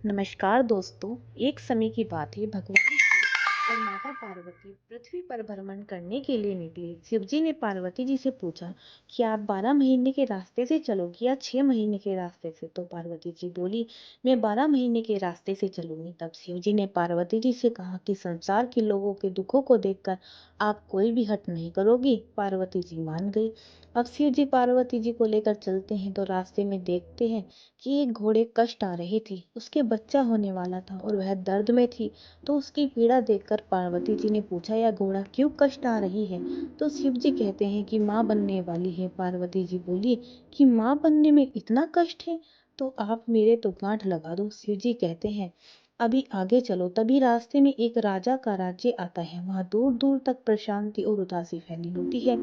नमस्कार दोस्तों। एक समय की बात है, भगवान शिव और माता पार्वती पृथ्वी पर भ्रमण करने के लिए निकले। शिव जी ने पार्वती जी से पूछा कि आप 12 महीने के रास्ते से चलोगी या 6 महीने के रास्ते से। तो पार्वती जी बोली, मैं 12 महीने के रास्ते से चलूंगी। तब शिव जी ने पार्वती जी से कहा कि संसार के लोगों के दुखों को देखकर आप कोई भी हट नहीं करोगी। पार्वती जी मान गई। अब शिव जी पार्वती जी को लेकर चलते हैं तो रास्ते में देखते हैं कि एक घोड़े कष्ट आ रही थी। उसके बच्चा होने वाला था और वह दर्द में थी। तो उसकी पीड़ा देखकर पार्वती जी ने पूछा, यह घोड़ा क्यों कष्ट आ रही है। तो शिव जी कहते हैं कि माँ बनने वाली है। पार्वती जी बोली कि माँ बनने में इतना कष्ट है, तो आप मेरे तो गांठ लगा दो। शिव जी कहते हैं अभी आगे चलो। तभी रास्ते में एक राजा का राज्य आता है। वहां दूर दूर तक प्रशांति और उदासी फैली होती है।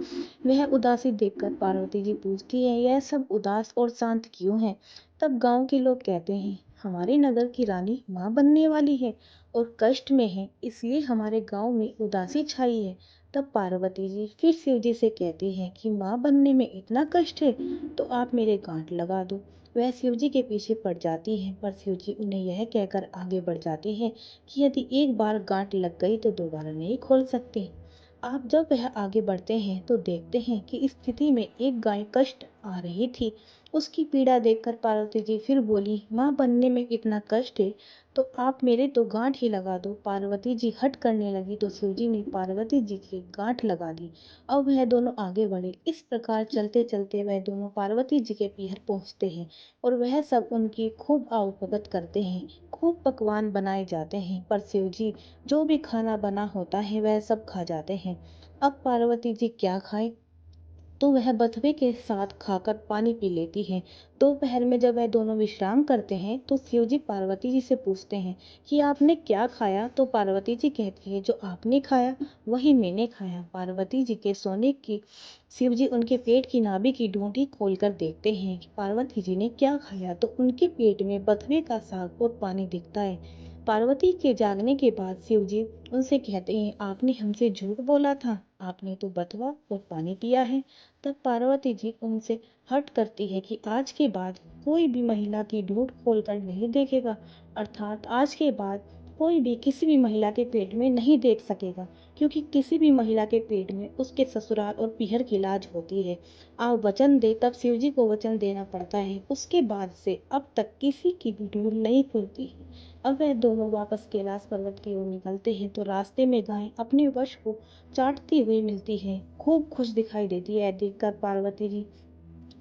वह उदासी देखकर पार्वती जी पूछती है, यह सब उदास और शांत क्यों है। तब गांव के लोग कहते हैं, हमारे नगर की रानी माँ बनने वाली है और कष्ट में है, इसलिए हमारे गांव में उदासी छाई है। तब पार्वती जी फिर शिव जी से कहती हैं कि माँ बनने में इतना कष्ट है, तो आप मेरे गांठ लगा दो। वह शिव जी के पीछे पड़ जाती हैं, पर शिव जी उन्हें यह कहकर आगे बढ़ जाते हैं कि यदि एक बार गांठ लग गई तो दोबारा नहीं खोल सकते। आप जब वह आगे बढ़ते हैं तो देखते हैं कि इस स्थिति में एक गाय कष्ट आ रही थी। उसकी पीड़ा देखकर पार्वती जी फिर बोली, माँ बनने में इतना कष्ट है, तो आप मेरे तो गांठ ही लगा दो। पार्वती जी हट करने लगी तो शिव जी ने पार्वती जी की गांठ लगा दी। अब वह दोनों आगे बढ़े। इस प्रकार चलते चलते वह दोनों पार्वती जी के पीहर पहुंचते हैं और वह सब उनकी खूब आवभगत करते हैं। खूब पकवान बनाए जाते हैं, पर शिव जी जो भी खाना बना होता है वह सब खा जाते हैं। अब पार्वती जी क्या खाए, तो वह बथुए के साथ खाकर पानी पी लेती है। दोपहर में जब वह दोनों विश्राम करते हैं तो शिव जी पार्वती जी से पूछते हैं कि आपने क्या खाया। तो पार्वती जी कहती है, जो आपने खाया वही मैंने खाया। पार्वती जी के सोने की शिव जी उनके पेट की नाभि की ढूंढी खोलकर देखते हैं कि पार्वती जी ने क्या खाया। तो उनके पेट में बथुए का साग और पानी दिखता है। पार्वती के जागने के बाद शिव जी उनसे कहते हैं, आपने हमसे झूठ बोला था, आपने तो बथुआ और पानी पिया है। तब पार्वती जी उनसे हट करती है कि आज के बाद कोई भी महिला की ढूंढ खोलकर नहीं देखेगा, अर्थात आज के बाद कोई भी किसी भी महिला के पेट में नहीं देख सकेगा, क्योंकि किसी भी महिला के पेट में उसके ससुराल और पीहर की लाज होती है। आप वचन दे। तब शिव जी को वचन देना पड़ता है। उसके बाद से अब तक किसी की भी ढूंढ नहीं खुलती। अब वह दोनों वापस कैलाश पर्वत की ओर निकलते हैं तो रास्ते में गाय अपने वश को चाटती हुई मिलती है। खूब खुश दिखाई देती है। देखकर पार्वती जी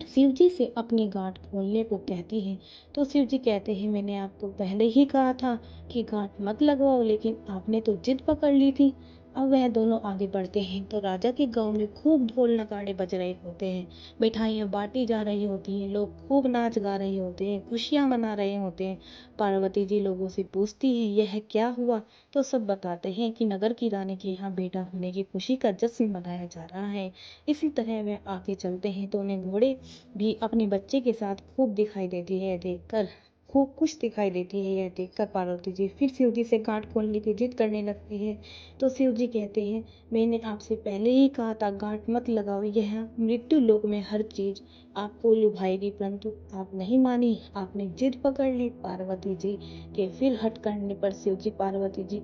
शिव जी से अपनी गांठ खोलने को कहती है। तो शिव जी कहते हैं, मैंने आपको पहले ही कहा था कि गांठ मत लगवाओ, लेकिन आपने तो जिद पकड़ ली थी। अब वह दोनों आगे बढ़ते हैं तो राजा के गांव में खूब ढोल नगाड़े बज रहे होते हैं। मिठाइयाँ बांटी जा रही होती हैं, लोग खूब नाच गा रहे होते हैं, खुशियाँ मना रहे होते हैं। पार्वती जी लोगों से पूछती है, यह क्या हुआ। तो सब बताते हैं कि नगर की रानी के यहाँ बेटा होने की खुशी का जश्न मनाया जा रहा है। इसी तरह वे आगे चलते हैं तो उन्हें घोड़े भी अपने बच्चे के साथ खूब दिखाई देती है। देखकर खूब खुश दिखाई देती है। यह देखकर पार्वती जी फिर शिव जी से गांठ खोलने की जिद करने लगती है। तो शिव जी कहते हैं, मैंने आपसे पहले ही कहा था गांठ मत लगाओ, यह मृत्यु लोक में हर चीज आपको लुभाएगी, परंतु आप नहीं मानी, आपने जिद पकड़ ली। पार्वती जी के फिर हट करने पर शिव जी पार्वती जी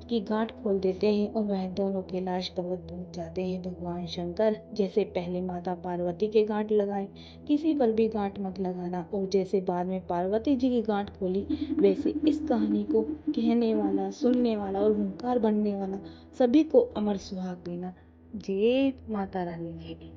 की गांठ खोल देते हैं और वह दोनों कैलाश पर्वत पहुंच जाते हैं। भगवान शंकर जैसे पहले माता पार्वती के गांठ लगाए, किसी पर भी गांठ मत लगाना, और जैसे बाद में पार्वती जी की गांठ खोली, वैसे इस कहानी को कहने वाला, सुनने वाला और हुंकार बनने वाला सभी को अमर सुहाग देना। जय माता रानी की।